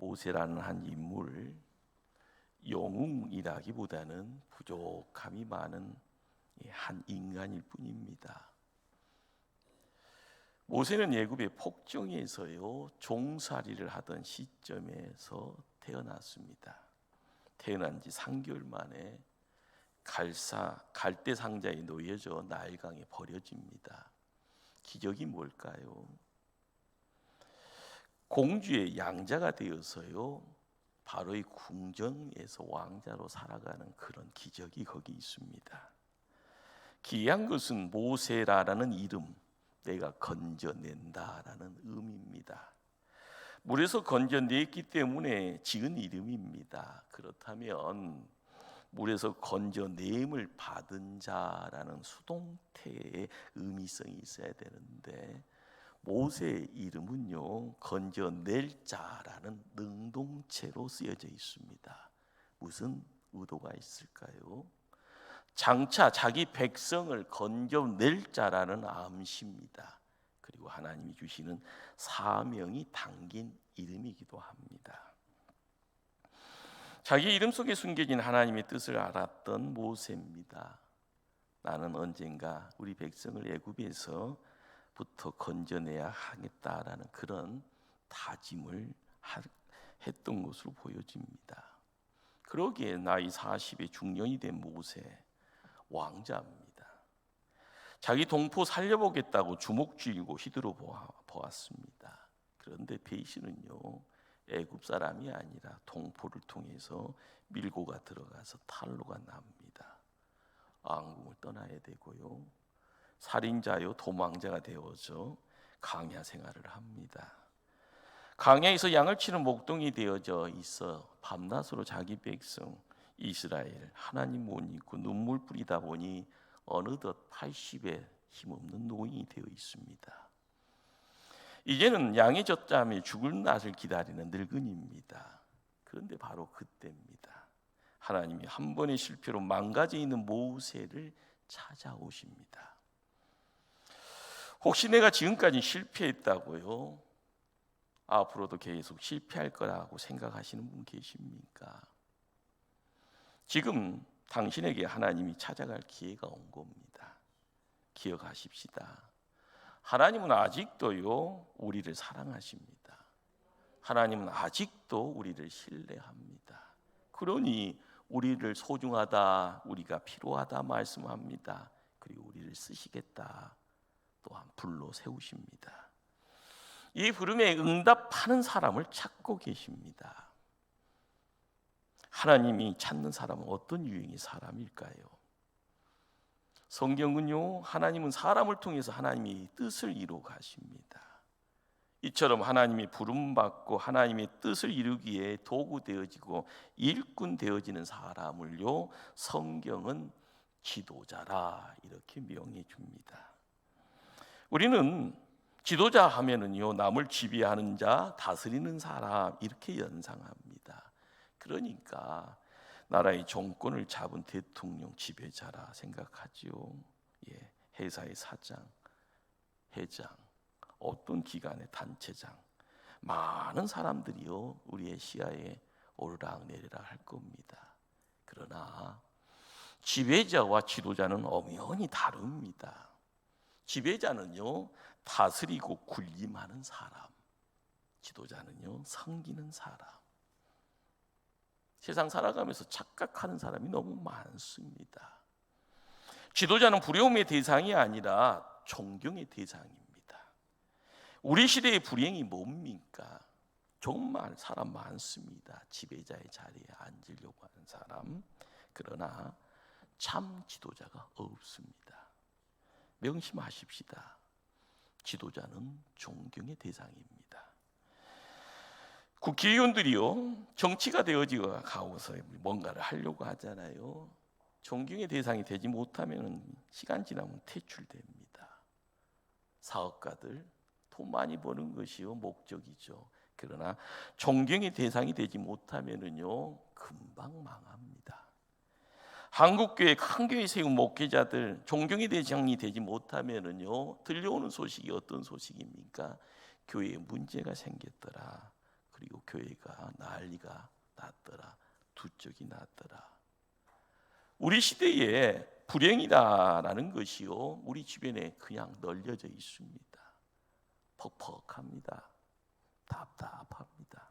모세라는 한 인물, 영웅이라기보다는 부족함이 많은 한 인간일 뿐입니다. 모세는 애굽의 폭정에서요 종살이를 하던 시점에서 태어났습니다. 태어난 지 3개월 만에 갈대 상자에 놓여져 나일강에 버려집니다. 기적이 뭘까요? 공주의 양자가 되어서요 바로의 궁정에서 왕자로 살아가는 그런 기적이 거기 있습니다. 기이한 것은 모세라는 이름, 내가 건져낸다라는 의미입니다. 물에서 건져냈기 때문에 지은 이름입니다. 그렇다면 물에서 건져냄을 받은 자라는 수동태의 의미성이 있어야 되는데 모세의 이름은요 건져낼 자라는 능동체로 쓰여져 있습니다. 무슨 의도가 있을까요? 장차 자기 백성을 건져낼 자라는 암시입니다. 그리고 하나님이 주시는 사명이 담긴 이름이기도 합니다. 자기 이름 속에 숨겨진 하나님의 뜻을 알았던 모세입니다. 나는 언젠가 우리 백성을 애굽에서부터 건져내야 하겠다라는 그런 다짐을 했던 것으로 보여집니다. 그러기에 나이 40의 중년이 된 모세, 왕자입니다. 자기 동포 살려보겠다고 주먹 쥐고 휘두르 보았습니다. 그런데 배신은요 애굽 사람이 아니라 동포를 통해서 밀고가 들어가서 탈로가 납니다. 왕궁을 떠나야 되고요 살인자요 도망자가 되어서 광야 생활을 합니다. 광야에서 양을 치는 목동이 되어져 있어 밤낮으로 자기 백성 이스라엘 하나님 못 잊고 눈물 뿌리다 보니 어느덧 80에 힘없는 노인이 되어 있습니다. 이제는 양의 젖잠에 죽을 날을 기다리는 늙은이입니다. 그런데 바로 그때입니다. 하나님이 한 번의 실패로 망가져 있는 모세를 찾아오십니다. 혹시 내가 지금까지 실패했다고요? 앞으로도 계속 실패할 거라고 생각하시는 분 계십니까? 지금 당신에게 하나님이 찾아갈 기회가 온 겁니다. 기억하십시다. 하나님은 아직도요 우리를 사랑하십니다. 하나님은 아직도 우리를 신뢰합니다. 그러니 우리를 소중하다, 우리가 필요하다 말씀합니다. 그리고 우리를 쓰시겠다 또한 불러 세우십니다. 이 부름에 응답하는 사람을 찾고 계십니다. 하나님이 찾는 사람은 어떤 유형의 사람일까요? 성경은요 하나님은 사람을 통해서 하나님의 뜻을 이루어 가십니다. 이처럼 하나님이 부름받고 하나님의 뜻을 이루기에 도구 되어지고 일꾼 되어지는 사람을요 성경은 지도자라 이렇게 명해 줍니다. 우리는 지도자 하면은요 남을 지배하는 자, 다스리는 사람 이렇게 연상합니다. 그러니까 나라의 정권을 잡은 대통령 지배자라 생각하지요. 회사의 사장, 회장, 어떤 기관의 단체장, 많은 사람들이요 우리의 시야에 오르락내리락 할 겁니다. 그러나 지배자와 지도자는 엄연히 다릅니다. 지배자는요 다스리고 군림하는 사람, 지도자는요 섬기는 사람. 세상 살아가면서 착각하는 사람이 너무 많습니다. 지도자는 부러움의 대상이 아니라 존경의 대상입니다. 우리 시대의 불행이 뭡니까? 정말 사람 많습니다. 지배자의 자리에 앉으려고 하는 사람. 그러나 참 지도자가 없습니다. 명심하십시다. 지도자는 존경의 대상입니다. 국회의원들이요 정치가 되어지고 가고서 뭔가를 하려고 하잖아요. 존경의 대상이 되지 못하면 시간 지나면 퇴출됩니다. 사업가들 돈 많이 버는 것이요 목적이죠. 그러나 존경의 대상이 되지 못하면은요 금방 망합니다. 한국교회 큰 교회 세운 목회자들 존경의 대상이 되지 못하면은요 들려오는 소식이 어떤 소식입니까? 교회에 문제가 생겼더라. 그리고 교회가 난리가 났더라. 두 쪽이 났더라. 우리 시대에 불행이다라는 것이요, 우리 주변에 그냥 널려져 있습니다. 퍽퍽합니다. 답답합니다.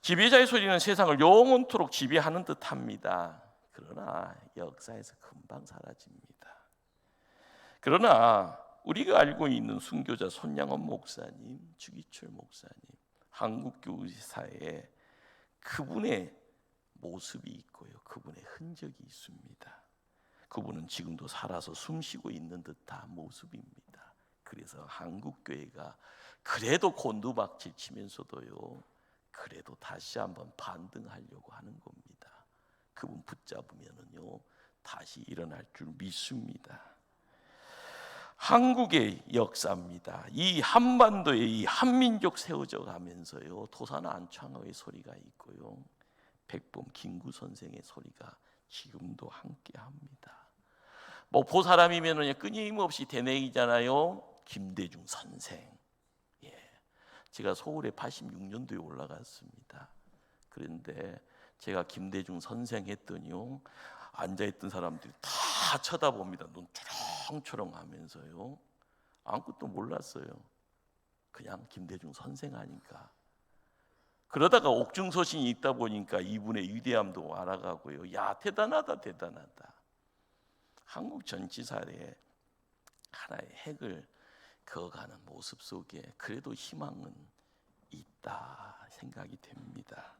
지배자의 소리는 세상을 영원토록 지배하는 듯합니다. 그러나 역사에서 금방 사라집니다. 그러나 우리가 알고 있는 순교자 손양원 목사님, 주기철 목사님, 한국교회사에 그분의 모습이 있고요, 그분의 흔적이 있습니다. 그분은 지금도 살아서 숨쉬고 있는 듯한 모습입니다. 그래서 한국교회가 그래도 곤두박질 치면서도요, 그래도 다시 한번 반등하려고 하는 겁니다. 그분 붙잡으면은요, 다시 일어날 줄 믿습니다. 한국의 역사입니다. 이 한반도에 이 한민족 세워져 가면서요, 도산 안창호의 소리가 있고요, 백범 김구 선생의 소리가 지금도 함께합니다. 목포 사람이면은 끊임없이 대내이잖아요. 김대중 선생. 제가 서울에 86년도에 올라갔습니다. 그런데 제가 김대중 선생 했더니요, 앉아있던 사람들이 다 쳐다봅니다. 눈 초롱초롱 하면서요. 아무것도 몰랐어요. 그냥 김대중 선생 하니까. 그러다가 옥중서신이 있다 보니까 이분의 위대함도 알아가고요. 야, 대단하다, 대단하다. 한국 정치사에 하나의 핵을 그어가는 모습 속에 그래도 희망은 있다 생각이 됩니다.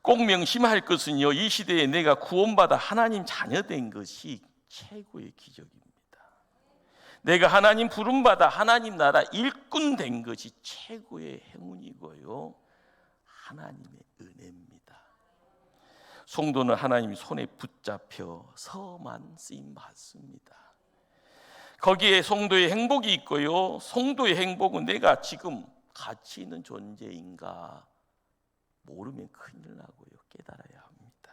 꼭 명심할 것은요, 이 시대에 내가 구원받아 하나님 자녀된 것이 최고의 기적입니다. 내가 하나님 부름받아 하나님 나라 일꾼 된 것이 최고의 행운이고요, 하나님의 은혜입니다. 성도는 하나님 손에 붙잡혀서만 쓰임 받습니다. 거기에 성도의 행복이 있고요, 성도의 행복은 내가 지금 가치 있는 존재인가 모르면 큰일 나고요, 깨달아야 합니다.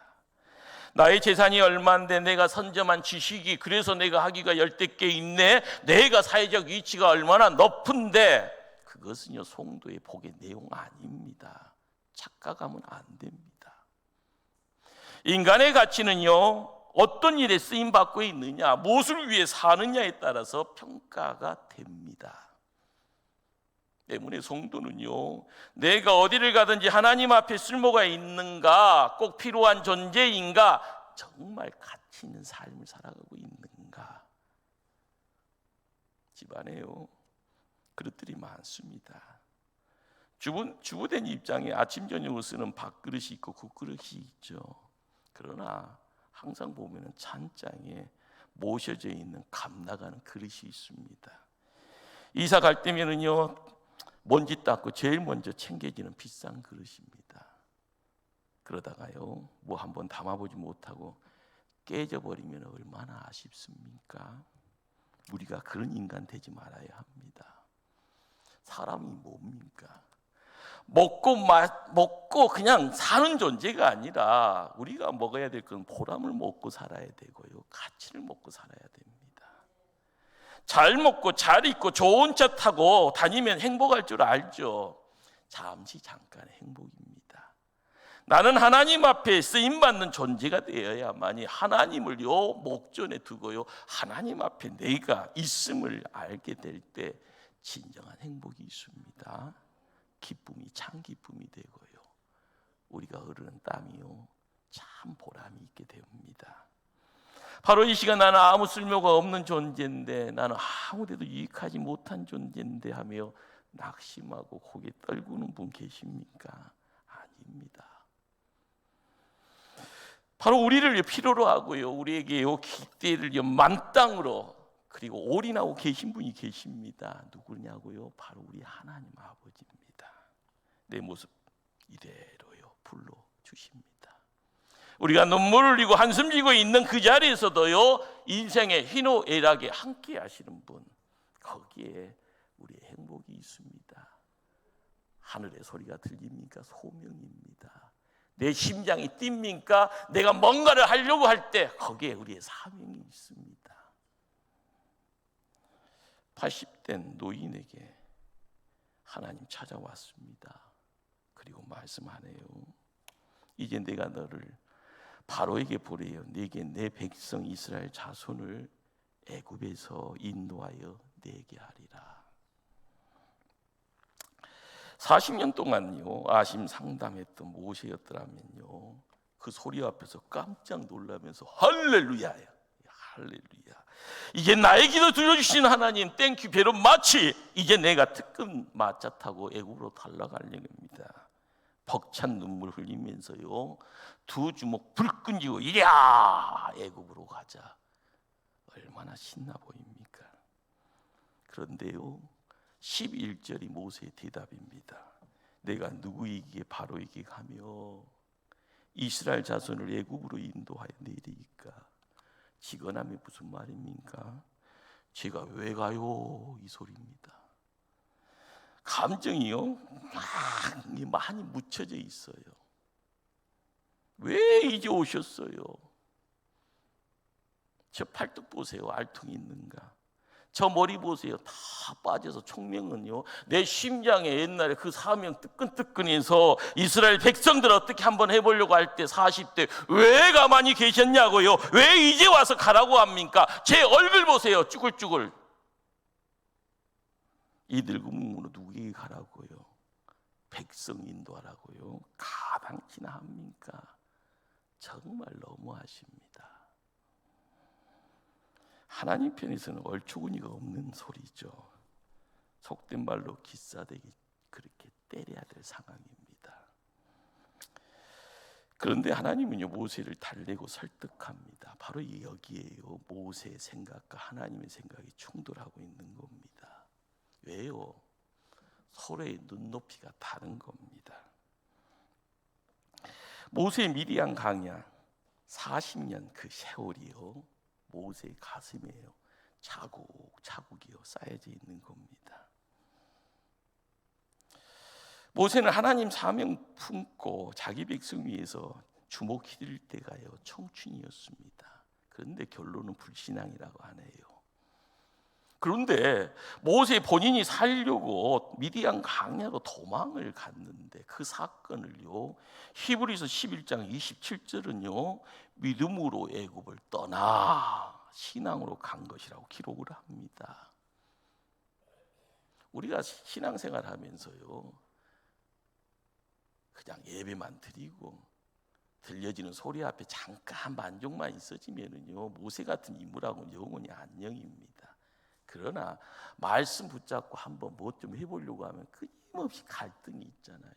나의 재산이 얼마인데 내가 선점한 지식이 그래서 내가 학위가 10개 있네, 내가 사회적 위치가 얼마나 높은데, 그것은요 성도의 복의 내용 아닙니다. 착각하면 안 됩니다. 인간의 가치는요, 어떤 일에 쓰임받고 있느냐, 무엇을 위해 사느냐에 따라서 평가가 됩니다. 때문에 성도는요, 내가 어디를 가든지 하나님 앞에 쓸모가 있는가, 꼭 필요한 존재인가, 정말 가치 있는 삶을 살아가고 있는가. 집안에요, 그릇들이 많습니다. 주부된 입장에 아침 저녁을 쓰는 밥그릇이 있고 국그릇이 있죠. 그러나 항상 보면 찬장에 모셔져 있는 감 나가는 그릇이 있습니다. 이사 갈 때면은요, 먼지 닦고 제일 먼저 챙겨지는 비싼 그릇입니다. 그러다가요, 뭐 한번 담아보지 못하고 깨져버리면 얼마나 아쉽습니까? 우리가 그런 인간 되지 말아야 합니다. 사람이 뭡니까? 먹고 그냥 사는 존재가 아니라 우리가 먹어야 될 건 보람을 먹고 살아야 되고요, 가치를 먹고 살아야 됩니다. 잘 먹고 잘 입고 좋은 차 타고 다니면 행복할 줄 알죠. 잠시 잠깐의 행복입니다. 나는 하나님 앞에 쓰임받는 존재가 되어야만이 하나님을요 목전에 두고요, 하나님 앞에 내가 있음을 알게 될 때 진정한 행복이 있습니다. 기쁨이 참 기쁨이 되고요, 우리가 흐르는 땀이요 참 보람이 있게 됩니다. 바로 이 시간 나는 아무 쓸모가 없는 존재인데, 나는 아무데도 유익하지 못한 존재인데 하며 낙심하고 고개 떨구는 분 계십니까? 아닙니다. 바로 우리를 필요로 하고요, 우리에게 기대를 만땅으로 그리고 올인하고 계신 분이 계십니다. 누구냐고요? 바로 우리 하나님 아버지입니다. 내 모습 이대로요 불러주십니다. 우리가 눈물을 흘리고 한숨 지고 있는 그 자리에서도요, 인생의 희노애락에 함께 하시는 분, 거기에 우리의 행복이 있습니다. 하늘의 소리가 들립니까? 소명입니다. 내 심장이 뜁니까? 내가 뭔가를 하려고 할 때 거기에 우리의 사명이 있습니다. 80된 노인에게 하나님 찾아왔습니다. 말씀하네요. 이제 내가 너를 바로에게 보내어 내게 내 백성 이스라엘 자손을 애굽에서 인도하여 내게 하리라. 40년 동안요 아심상담했던 모세였더라면요 그 소리 앞에서 깜짝 놀라면서 할렐루야야, 할렐루야, 이제 나의 기도 들려주신 하나님 땡큐 베로 마치 이제 내가 특급 마차 타고 애굽으로 달려갈 얘기입니다. 벅찬 눈물 흘리면서요 두 주먹 불끈 쥐고 이랴 애굽으로 가자. 얼마나 신나 보입니까? 그런데요 11절이 모세의 대답입니다. 내가 누구에게 바로에게 가며 이스라엘 자손을 애굽으로 인도하여 내리니까 지건함이 무슨 말입니까? 제가 왜 가요? 이 소리입니다. 감정이요 많이 묻혀져 있어요. 왜 이제 오셨어요? 저 팔뚝 보세요. 알통이 있는가? 저 머리 보세요. 다 빠져서 총명은요 내 심장에 옛날에 그 사명 뜨끈뜨끈해서 이스라엘 백성들 어떻게 한번 해보려고 할 때 40대 왜 가만히 계셨냐고요? 왜 이제 와서 가라고 합니까? 제 얼굴 보세요. 쭈글쭈글. 이 늙은 몸으로 누구에게 가라고요? 백성 인도하라고요? 가당치나 합니까? 정말 너무하십니다. 하나님 편에서는 얼추구니가 없는 소리죠. 속된 말로 기싸대기 그렇게 때려야 될 상황입니다. 그런데 하나님은요 모세를 달래고 설득합니다. 바로 여기에요 모세의 생각과 하나님의 생각이 충돌하고 있는 겁니다. 왜요? 서로의 눈높이가 다른 겁니다. 모세의 미디안 광야 40년 그 세월이요 모세의 가슴에요 자국자국이요 쌓여져 있는 겁니다. 모세는 하나님 사명 품고 자기 백성 위해서 주먹 휘둘 때가요 청춘이었습니다. 그런데 결론은 불신앙이라고 하네요. 그런데 모세 본인이 살려고 미디안 광야로 도망을 갔는데 그 사건을요 히브리서 11장 27절은요 믿음으로 애굽을 떠나 신앙으로 간 것이라고 기록을 합니다. 우리가 신앙생활 하면서요 그냥 예배만 드리고 들려지는 소리 앞에 잠깐 만족만 있어지면은요 모세 같은 인물하고는 영원히 안녕입니다. 그러나 말씀 붙잡고 한번 뭐 좀 해보려고 하면 끊임없이 갈등이 있잖아요.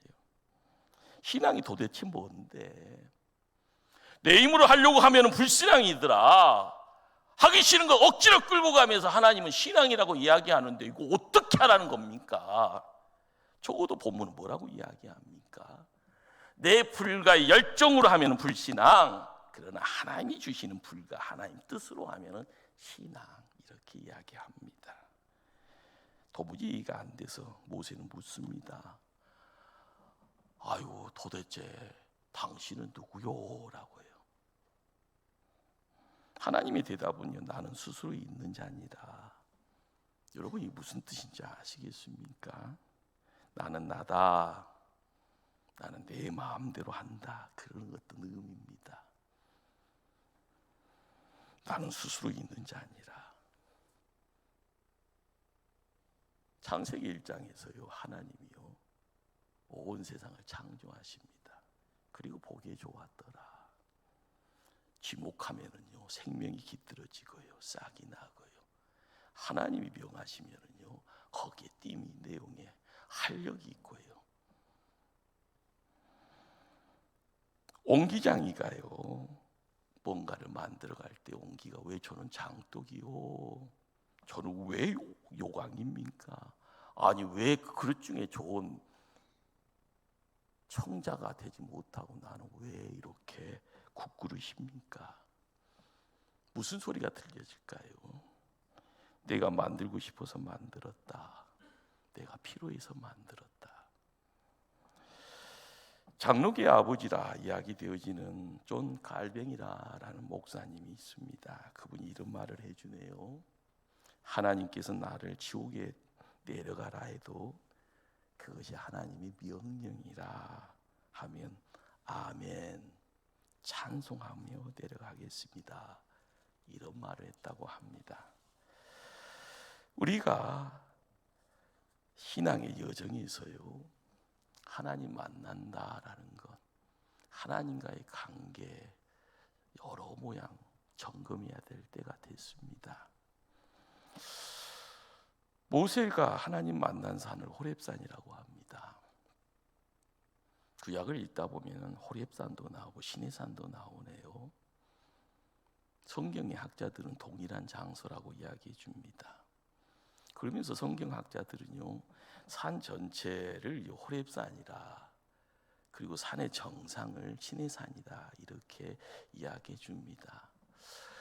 신앙이 도대체 뭔데? 내 힘으로 하려고 하면 불신앙이더라. 하기 싫은 거 억지로 끌고 가면서 하나님은 신앙이라고 이야기하는데 이거 어떻게 하라는 겁니까? 적어도 본문은 뭐라고 이야기합니까? 내 불과 열정으로 하면 불신앙, 그러나 하나님이 주시는 불과 하나님 뜻으로 하면 신앙, 이렇게 이야기합니다. 도무지 이해가 안 돼서 모세는 묻습니다. 아유 도대체 당신은 누구요? 라고 해요. 하나님의 대답은요 나는 스스로 있는 자니라. 여러분 이 무슨 뜻인지 아시겠습니까? 나는 나다. 나는 내 마음대로 한다. 그런 어떤 의미입니다. 나는 스스로 있는 자니라. 창세기 1장에서요 하나님이요 온 세상을 창조하십니다. 그리고 보기에 좋았더라. 지목하면은요 생명이 깃들어지고요 싹이 나고요 하나님이 명하시면은요 거기에 띠미 내용에 활력이 있고요. 옹기장이가요 뭔가를 만들어갈 때 옹기가 왜 저는 장독이요? 저는 왜 요강입니까? 아니 왜 그릇 중에 좋은 청자가 되지 못하고 나는 왜 이렇게 국그릇입니까? 무슨 소리가 들려질까요? 내가 만들고 싶어서 만들었다. 내가 필요해서 만들었다. 장로교의 아버지라 이야기되어지는 존 갈뱅이라는 목사님이 있습니다. 그분이 이런 말을 해주네요. 하나님께서 나를 지옥에 내려가라 해도 그것이 하나님의 명령이라. 하면 아멘 찬송하며 내려가겠습니다. 이런 말을 했다고 합니다. 우리가 신앙의 여정에서요, 하나님 만난다라는 것, 하나님과의 관계 여러 모양 점검해야 될 때가 됐습니다. 모세가 하나님 만난 산을 호렙산이라고 합니다. 구약을 읽다 보면 호렙산도 나오고 시내산도 나오네요. 성경의 학자들은 동일한 장소라고 이야기해 줍니다. 그러면서 성경학자들은요, 산 전체를 호렙산이라, 그리고 산의 정상을 시내산이다 이렇게 이야기해 줍니다.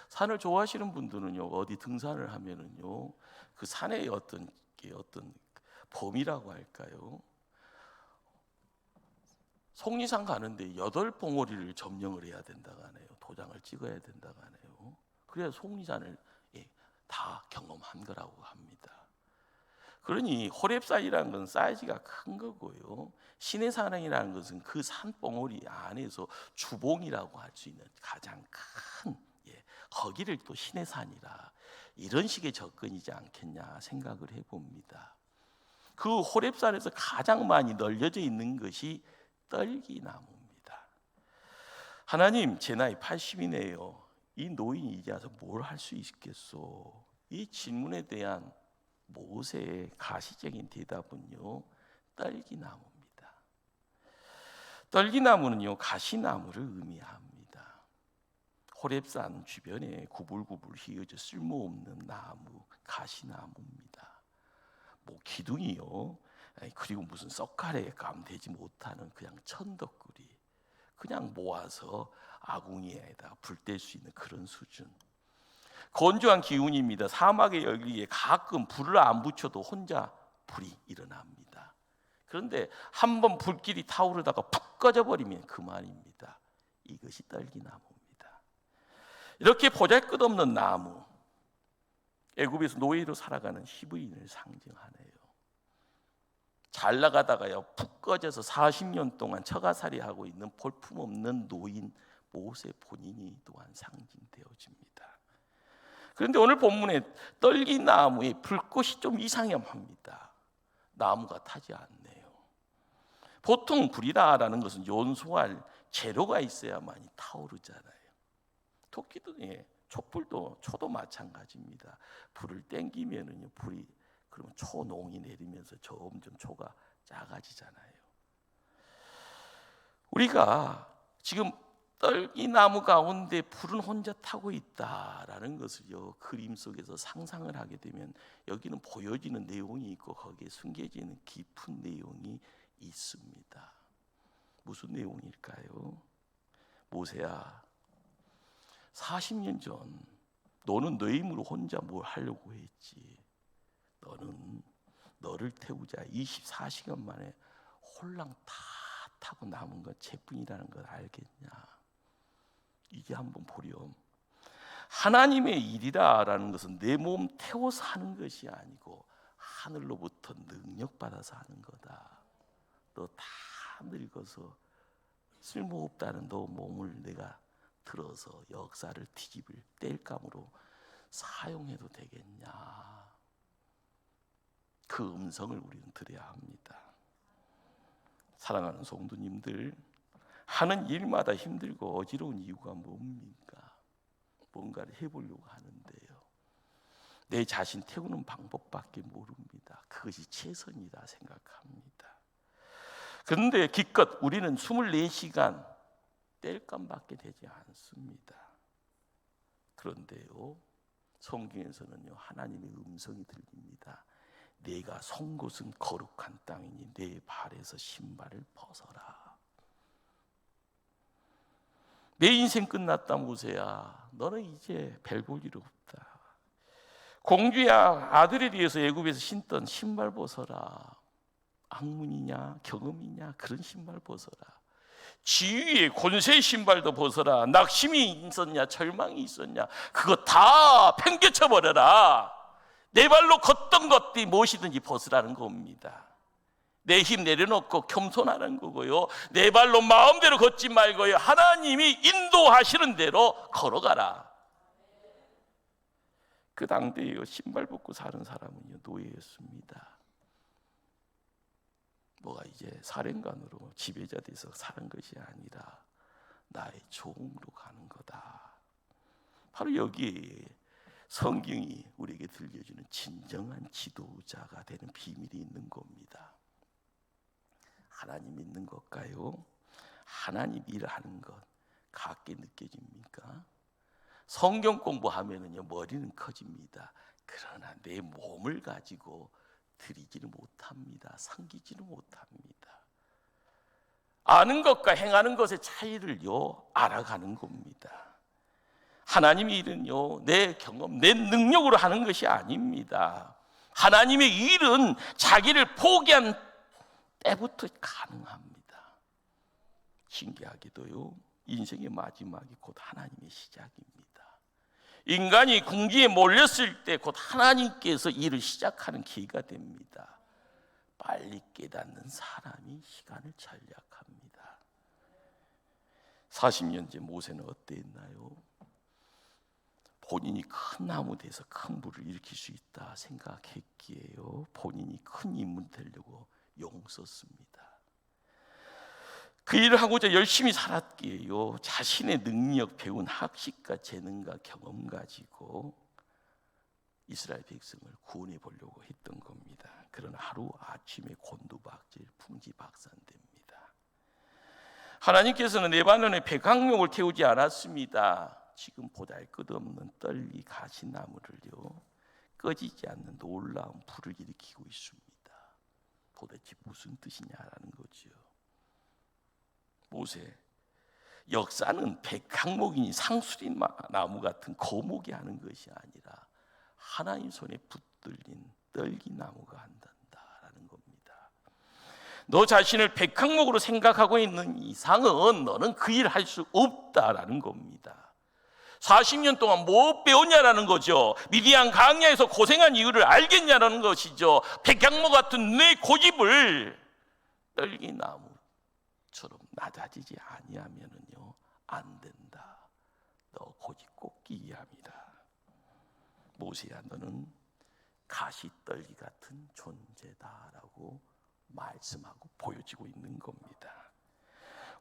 산을 좋아하시는 분들은요, 어디 등산을 하면은요, 그 산의 어떤 범위라고 할까요? 속리산 가는데 8봉우리를 점령을 해야 된다고 하네요. 도장을 찍어야 된다고 하네요. 그래야 속리산을 다 경험한 거라고 합니다. 그러니 호렙산이라는 건 사이즈가 큰 거고요, 시내산이라는 것은 그 산봉우리 안에서 주봉이라고 할 수 있는 가장 큰, 거기를 또 시내산이라, 이런 식의 접근이지 않겠냐 생각을 해봅니다. 그 호렙산에서 가장 많이 널려져 있는 것이 떨기나무입니다. 하나님, 제 나이 80이네요. 이 노인이 이제 와서 뭘 할 수 있겠소? 이 질문에 대한 모세의 가시적인 대답은요, 떨기나무입니다. 떨기나무는요, 가시나무를 의미합니다. 호렙산 주변에 구불구불 휘어져 쓸모없는 나무, 가시나무입니다. 뭐 기둥이요, 그리고 무슨 썩칼에 감되지 못하는 그냥 천덕꾸리, 그냥 모아서 아궁이에다 불 뗄 수 있는 그런 수준. 건조한 기운입니다. 사막의 열기에 가끔 불을 안 붙여도 혼자 불이 일어납니다. 그런데 한번 불길이 타오르다가 푹 꺼져버리면 그만입니다. 이것이 떨기나무입니다. 이렇게 보잘것없는 나무, 애굽에서 노예로 살아가는 히브리인을 상징하네요. 잘 나가다가요 푹 꺼져서 40년 동안 처가살이하고 있는 볼품없는 노인 모세 본인이 또한 상징되어집니다. 그런데 오늘 본문에 떨기나무의 불꽃이 좀 이상합니다. 나무가 타지 않네요. 보통 불이라는 것은 연소할 재료가 있어야만이 타오르잖아요. 토끼도, 촛불도, 초도 마찬가지입니다. 불을 땡기면은요, 불이, 그러면 초농이 내리면서 점점 초가 작아지잖아요. 우리가 지금 떨기나무 가운데 불은 혼자 타고 있다라는 것을요, 그림 속에서 상상을 하게 되면 여기는 보여지는 내용이 있고 거기에 숨겨지는 깊은 내용이 있습니다. 무슨 내용일까요? 모세야, 40년 전 너는 너 힘으로 혼자 뭘 하려고 했지. 너는 너를 태우자 24시간 만에 홀랑 다 타고 남은 것 쟤뿐이라는 걸 알겠냐. 이제 한번 보렴. 하나님의 일이라는 것은 내 몸 태워서 하는 것이 아니고 하늘로부터 능력받아서 하는 거다. 너 다 늙어서 쓸모없다는 너 몸을 내가 들어서 역사를 뒤집을 뗄감으로 사용해도 되겠냐. 그 음성을 우리는 들어야 합니다. 사랑하는 성도님들, 하는 일마다 힘들고 어지러운 이유가 뭡니까? 뭔가를 해보려고 하는데요, 내 자신 태우는 방법밖에 모릅니다. 그것이 최선이다 생각합니다. 그런데 기껏 우리는 24시간 뗄감밖에 되지 않습니다. 그런데요, 성경에서는요, 하나님의 음성이 들립니다. 내가 선 곳은 거룩한 땅이니 내 발에서 신발을 벗어라. 내 인생 끝났다 모세야. 너는 이제 별 볼 일 없다. 공주야, 아들에 대해서 애굽에서 신던 신발 벗어라. 악문이냐 경음이냐 그런 신발 벗어라. 지위의 권세의 신발도 벗어라. 낙심이 있었냐 절망이 있었냐 그거 다 팽개쳐 버려라. 내 발로 걷던 것들이 무엇이든지 벗으라는 겁니다. 내 힘 내려놓고 겸손하는 거고요. 내 발로 마음대로 걷지 말고요. 하나님이 인도하시는 대로 걸어가라. 그 당대에 신발 벗고 사는 사람은요, 노예였습니다. 뭐가 이제 사령관으로 지배자 돼서 사는 것이 아니라 나의 종으로 가는 거다. 바로 여기에 성경이 우리에게 들려주는 진정한 지도자가 되는 비밀이 있는 겁니다. 하나님 믿는 것과요, 하나님 일하는 것 같게 느껴집니까? 성경 공부하면은요, 머리는 커집니다. 그러나 내 몸을 가지고 드리지는 못합니다. 섬기지는 못합니다. 아는 것과 행하는 것의 차이를요, 알아가는 겁니다. 하나님의 일은요, 내 경험, 내 능력으로 하는 것이 아닙니다. 하나님의 일은 자기를 포기한 때부터 가능합니다. 신기하게도요, 인생의 마지막이 곧 하나님의 시작입니다. 인간이 궁지에 몰렸을 때 곧 하나님께서 일을 시작하는 기회가 됩니다. 빨리 깨닫는 사람이 시간을 전략합니다. 40년째 모세는 어땠나요? 본인이 큰 나무 돼서 큰 불을 일으킬 수 있다 생각했기에요, 본인이 큰 인물 되려고 용 썼습니다. 그 일을 하고자 열심히 살았기에요, 자신의 능력, 배운 학식과 재능과 경험 가지고 이스라엘 백성을 구원해 보려고 했던 겁니다. 그러나 하루 아침에 곤두박질, 풍지박산됩니다. 하나님께서는 레바논의 백향목을 태우지 않았습니다. 지금 보잘것없는 떨기 가시나무를요, 꺼지지 않는 놀라운 불을 일으키고 있습니다. 도대체 무슨 뜻이냐라는 거죠. 모세, 역사는 백향목이니 상수리 나무 같은 거목이 하는 것이 아니라 하나님 손에 붙들린 떨기나무가 한단다라는 겁니다. 너 자신을 백향목으로 생각하고 있는 이상은 너는 그 일 할 수 없다라는 겁니다. 40년 동안 뭐 배웠냐라는 거죠. 미디안 강야에서 고생한 이유를 알겠냐라는 것이죠. 백향목 같은 내 고집을 떨기나무처럼 낮아지지 아니하면은요, 안 된다. 너 고집 꺾기 위함이다. 모세야, 너는 가시떨기 같은 존재다라고 말씀하고 보여지고 있는 겁니다.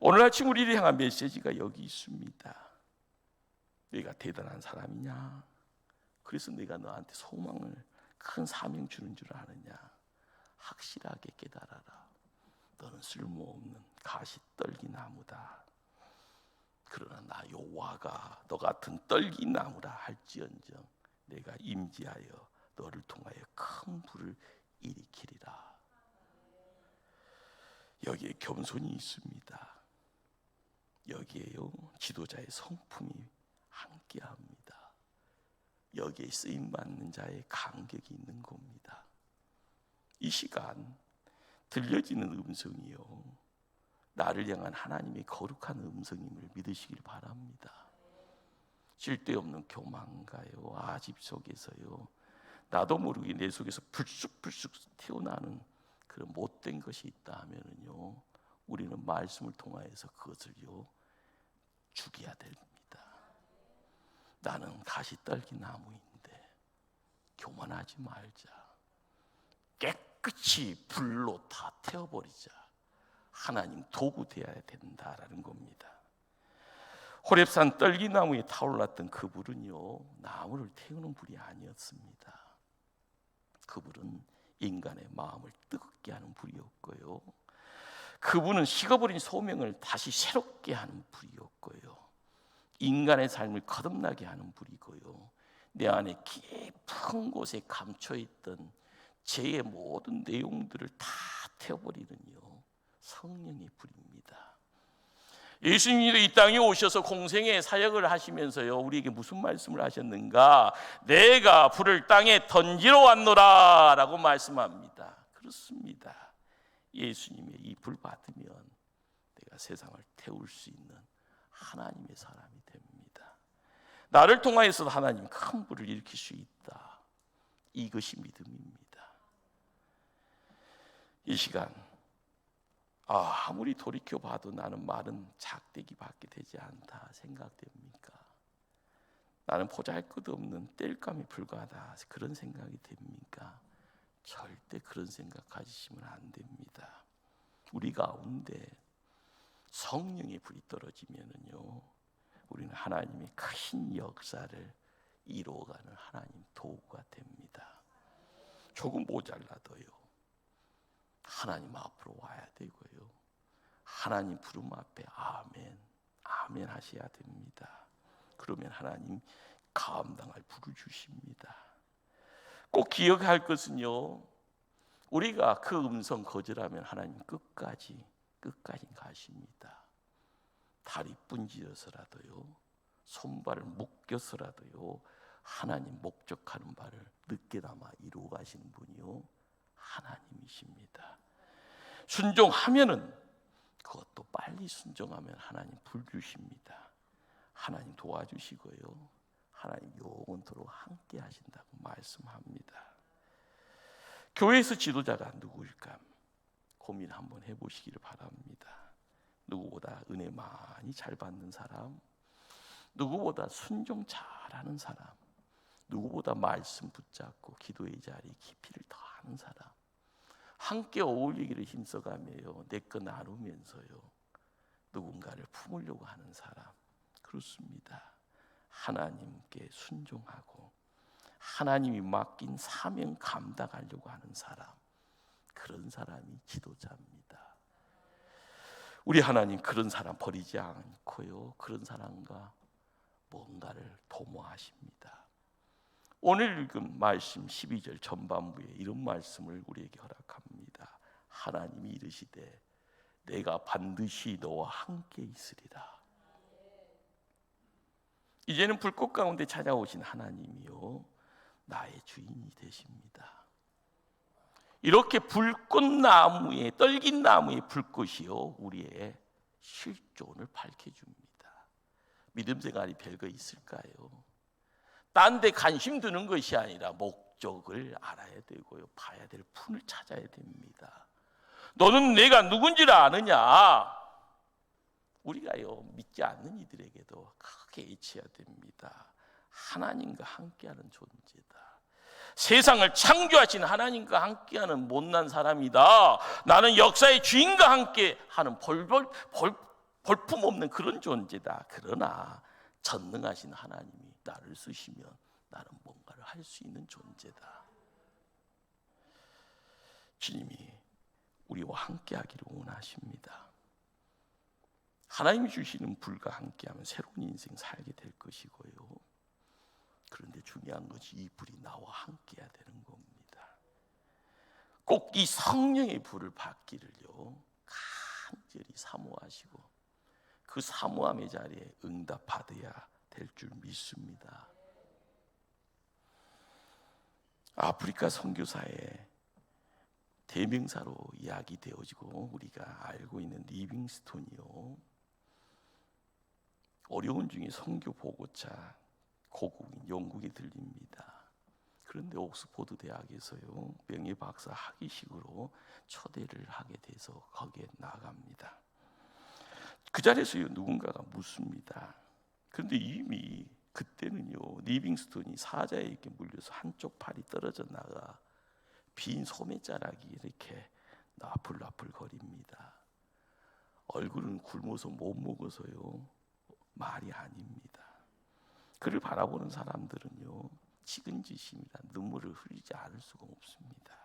오늘 아침 우리를 향한 메시지가 여기 있습니다. 너희가 대단한 사람이냐? 그래서 내가 너한테 소망을, 큰 사명 주는 줄 아느냐? 확실하게 깨달아라. 너는 쓸모없는 가시떨기 나무다. 그러나 나 여호와가 너 같은 떨기 나무라 할지언정 내가 임재하여 너를 통하여 큰 불을 일으키리라. 여기에 겸손이 있습니다. 여기에요, 지도자의 성품이 함께합니다. 여기에 쓰임받는 자의 간격이 있는 겁니다. 이 시간 들려지는 음성이요, 나를 향한 하나님의 거룩한 음성임을 믿으시길 바랍니다. 쓸데없는 교만가요, 아집 속에서요, 나도 모르게 내 속에서 불쑥불쑥 튀어나오는 그런 못된 것이 있다 하면은요, 우리는 말씀을 통하여서 그것을요 죽여야 됩니다. 나는 가시떨기 나무인데 교만하지 말자. 깨끗이 불로 다 태워버리자. 하나님 도구 되어야 된다라는 겁니다. 호렙산 떨기나무에 타올랐던 그 불은요, 나무를 태우는 불이 아니었습니다. 그 불은 인간의 마음을 뜨겁게 하는 불이었고요, 그분은 식어버린 소명을 다시 새롭게 하는 불이었고요, 인간의 삶을 거듭나게 하는 불이고요, 내 안에 깊은 곳에 감춰있던 죄의 모든 내용들을 다 태워버리는요, 성령의 불입니다. 예수님도 이 땅에 오셔서 공생의 사역을 하시면서요, 우리에게 무슨 말씀을 하셨는가? 내가 불을 땅에 던지러 왔노라 라고 말씀합니다. 그렇습니다. 예수님의 이 불 받으면 내가 세상을 태울 수 있는 하나님의 사람이 됩니다. 나를 통하여서 하나님 큰 불을 일으킬 수 있다. 이것이 믿음입니다. 이 시간 아무리 돌이켜봐도 나는 말은 작대기밖에 되지 않다 생각됩니까? 나는 보잘것없는 땔감에 불과하다 그런 생각이 됩니까? 절대 그런 생각 가지시면 안 됩니다. 우리 가운데 성령의 불이 떨어지면은요, 우리는 하나님의 큰 역사를 이루어가는 하나님 도구가 됩니다. 조금 모자라도요, 하나님 앞으로 와야 되고요, 하나님 부름 앞에 아멘, 아멘 하셔야 됩니다. 그러면 하나님 감당할 불을 주십니다. 꼭 기억할 것은요, 우리가 그 음성 거절하면 하나님 끝까지 가십니다. 다리 분지어서라도요, 손발을 묶여서라도요, 하나님 목적하는 바를 늦게나마 이루어 가시는 분이요, 하나님이십니다. 순종하면은, 그것도 빨리 순종하면 하나님 불 주십니다. 하나님 도와주시고요, 하나님 영원토록 함께 하신다고 말씀합니다. 교회에서 지도자가 누구일까 고민 한번 해보시기를 바랍니다. 누구보다 은혜 많이 잘 받는 사람, 누구보다 순종 잘하는 사람, 누구보다 말씀 붙잡고 기도의 자리 깊이를 더하는 사람, 함께 어울리기를 힘써가며요, 내 거 나누면서요, 누군가를 품으려고 하는 사람, 그렇습니다. 하나님께 순종하고 하나님이 맡긴 사명 감당하려고 하는 사람, 그런 사람이 지도자입니다. 우리 하나님 그런 사람 버리지 않고요, 그런 사람과 뭔가를 도모하십니다. 오늘 읽은 말씀 12절 전반부에 이런 말씀을 우리에게 허락합니다. 하나님이 이르시되 내가 반드시 너와 함께 있으리라. 이제는 불꽃 가운데 찾아오신 하나님이요, 나의 주인이 되십니다. 이렇게 불꽃나무에, 떨긴 나무의 불꽃이요, 우리의 실존을 밝혀줍니다. 믿음 생활이 별거 있을까요? 딴 데 관심 두는 것이 아니라 목적을 알아야 되고요, 봐야 될 푼을 찾아야 됩니다. 너는 내가 누군지를 아느냐? 우리가요, 믿지 않는 이들에게도 크게 외쳐야 됩니다. 하나님과 함께하는 존재다. 세상을 창조하신 하나님과 함께하는 못난 사람이다. 나는 역사의 주인과 함께하는 볼품없는 그런 존재다. 그러나 전능하신 하나님이 나를 쓰시면 나는 뭔가를 할 수 있는 존재다. 주님이 우리와 함께하기를 원하십니다. 하나님이 주시는 불과 함께하면 새로운 인생 살게 될 것이고요, 그런데 중요한 것이 이 불이 나와 함께해야 되는 겁니다. 꼭 이 성령의 불을 받기를요, 간절히 사모하시고 그 사모함의 자리에 응답받아야 될 줄 믿습니다. 아프리카 선교사의 대명사로 이야기되어지고 우리가 알고 있는 리빙스톤이요, 어려운 중에 선교 보고차 고국인 영국에 들립니다. 그런데 옥스포드 대학에서요, 명예 박사 학위식으로 초대를 하게 돼서 거기에 나갑니다. 그 자리에서요, 누군가가 묻습니다. 그런데 이미 그때는요, 리빙스톤이 사자에게 물려서 한쪽 팔이 떨어져 나가 빈 소매자락이 이렇게 나풀나풀 거립니다. 얼굴은 굶어서 못 먹어서요, 말이 아닙니다. 그를 바라보는 사람들은요, 측은지심이라 눈물을 흘리지 않을 수가 없습니다.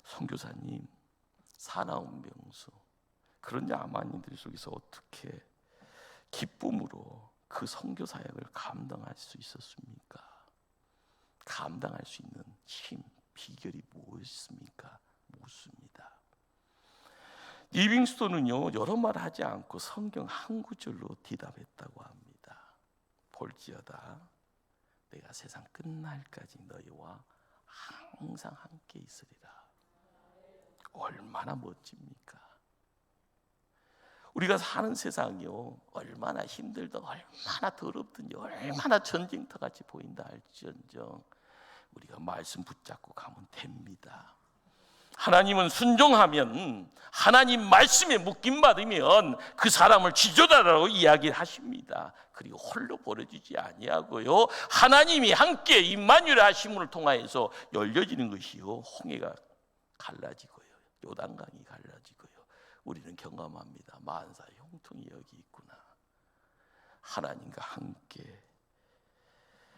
선교사님, 사나운 명수, 그런 야만인들 속에서 어떻게 기쁨으로 그 선교 사역을 감당할 수 있었습니까? 감당할 수 있는 힘, 비결이 무엇입니까? 묻습니다. 리빙스톤은요, 여러 말 하지 않고 성경 한 구절로 대답했다고 합니다. 볼지어다 내가 세상 끝날까지 너희와 항상 함께 있으리라. 얼마나 멋집니까? 우리가 사는 세상이요, 얼마나 힘들든 얼마나 더럽든지 얼마나 전쟁터같이 보인다 할지언정 우리가 말씀 붙잡고 가면 됩니다. 하나님은 순종하면, 하나님 말씀에 묶임받으면 그 사람을 지도자라고 이야기하십니다. 그리고 홀로 버려지지 아니하고요, 하나님이 함께 임마누엘 하심을 통하여서 열려지는 것이요, 홍해가 갈라지고요, 요단강이 갈라지고요, 우리는 경험합니다. 만사의 형통이 여기 있구나. 하나님과 함께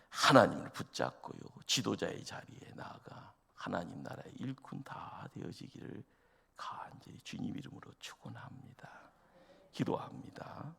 하나님을 붙잡고요, 지도자의 자리에 나아가 하나님 나라의 일꾼 다 되어지기를 간절히 주님 이름으로 축원합니다. 기도합니다.